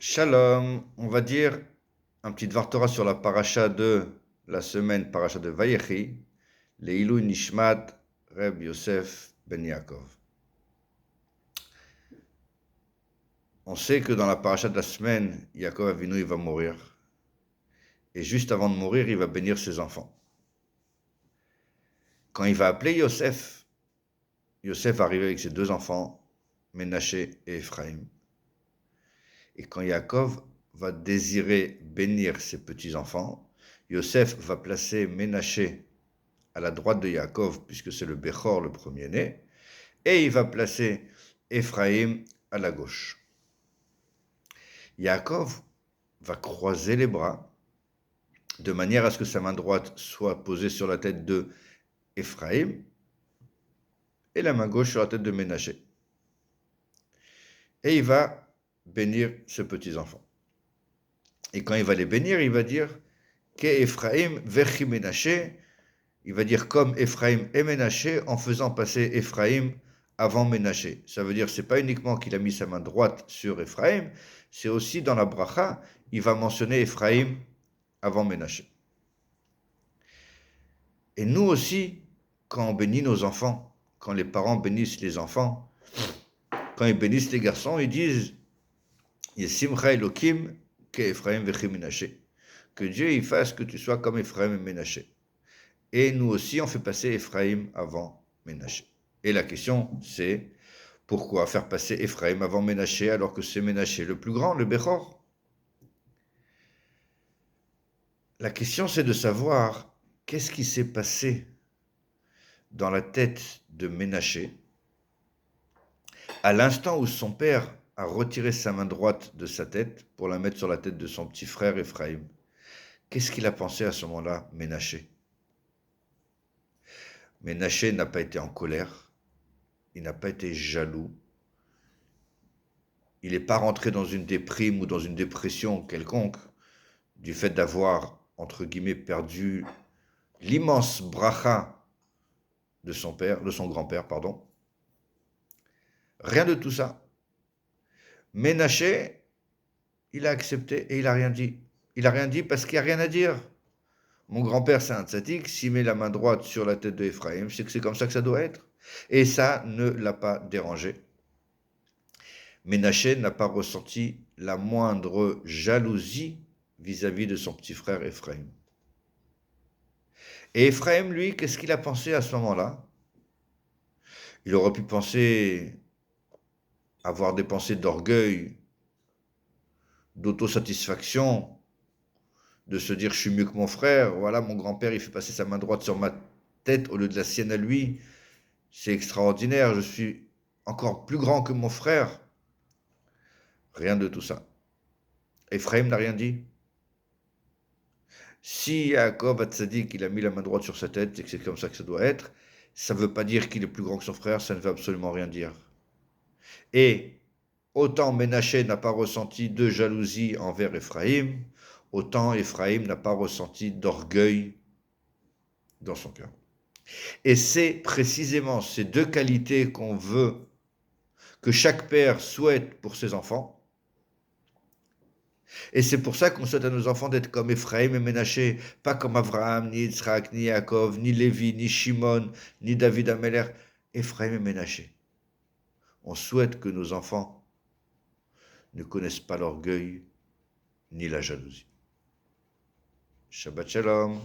Shalom, on va dire un petit Dvar Torah sur la paracha de la semaine, paracha de Vayechi, Leilou Nishmat Reb Yosef Ben Yaakov. On sait que dans la paracha de la semaine, Yaakov Avinu il va mourir. Et juste avant de mourir, il va bénir ses enfants. Quand il va appeler Yosef, Yosef va arriver avec ses deux enfants, Ménaché et Ephraïm. Et quand Yaakov va désirer bénir ses petits-enfants, Yosef va placer Ménaché à la droite de Yaakov, puisque c'est le Bechor, le premier-né, et il va placer Ephraïm à la gauche. Yaakov va croiser les bras, de manière à ce que sa main droite soit posée sur la tête de Ephraïm, et la main gauche sur la tête de Ménaché. Et il va bénir ses petits-enfants. Et quand il va les bénir, il va dire que Ephraïm vechi Ménaché, il va dire comme Ephraïm et Ménaché en faisant passer Ephraïm avant Ménaché. Ça veut dire c'est pas uniquement qu'il a mis sa main droite sur Ephraïm, c'est aussi dans la bracha, il va mentionner Ephraïm avant Ménaché. Et nous aussi, quand on bénit nos enfants, quand les parents bénissent les enfants, quand ils bénissent les garçons, ils disent Yesimcha Elokim ke Ephraïm vechi Ménaché. Que Dieu il fasse que tu sois comme Ephraïm et Ménaché. Et nous aussi, on fait passer Ephraïm avant Ménaché. Et la question, c'est pourquoi faire passer Ephraïm avant Ménaché alors que c'est Ménaché le plus grand, le Bechor? La question, c'est de savoir qu'est-ce qui s'est passé dans la tête de Ménaché à l'instant où son père a retiré sa main droite de sa tête pour la mettre sur la tête de son petit frère Ephraïm. Qu'est-ce qu'il a pensé à ce moment-là, Ménaché? Ménaché n'a pas été en colère, il n'a pas été jaloux, il n'est pas rentré dans une déprime ou dans une dépression quelconque du fait d'avoir, entre guillemets, perdu l'immense bracha de son père, de son grand-père, pardon. Rien de tout ça. Ménaché, il a accepté et il n'a rien dit. Il n'a rien dit parce qu'il n'y a rien à dire. Mon grand-père, c'est un tzaddik, s'il met la main droite sur la tête de Ephraïm, c'est que c'est comme ça que ça doit être. Et ça ne l'a pas dérangé. Ménaché n'a pas ressenti la moindre jalousie vis-à-vis de son petit frère Ephraïm. Et Ephraïm, lui, qu'est-ce qu'il a pensé à ce moment-là? Il aurait pu penser avoir des pensées d'orgueil, d'autosatisfaction, de se dire je suis mieux que mon frère, voilà, mon grand-père il fait passer sa main droite sur ma tête au lieu de la sienne à lui, c'est extraordinaire, je suis encore plus grand que mon frère. Rien de tout ça. Ephraïm n'a rien dit. Si Yaakov Hatzadik il a mis la main droite sur sa tête et que c'est comme ça que ça doit être, ça ne veut pas dire qu'il est plus grand que son frère, ça ne veut absolument rien dire. Et autant Ménaché n'a pas ressenti de jalousie envers Ephraïm, autant Ephraïm n'a pas ressenti d'orgueil dans son cœur. Et c'est précisément ces deux qualités qu'on veut, que chaque père souhaite pour ses enfants. Et c'est pour ça qu'on souhaite à nos enfants d'être comme Ephraïm et Ménaché, pas comme Abraham, ni Yitzhak, ni Yaakov, ni Lévi, ni Shimon, ni David Améler. Ephraïm et Ménaché. On souhaite que nos enfants ne connaissent pas l'orgueil ni la jalousie. Shabbat Shalom.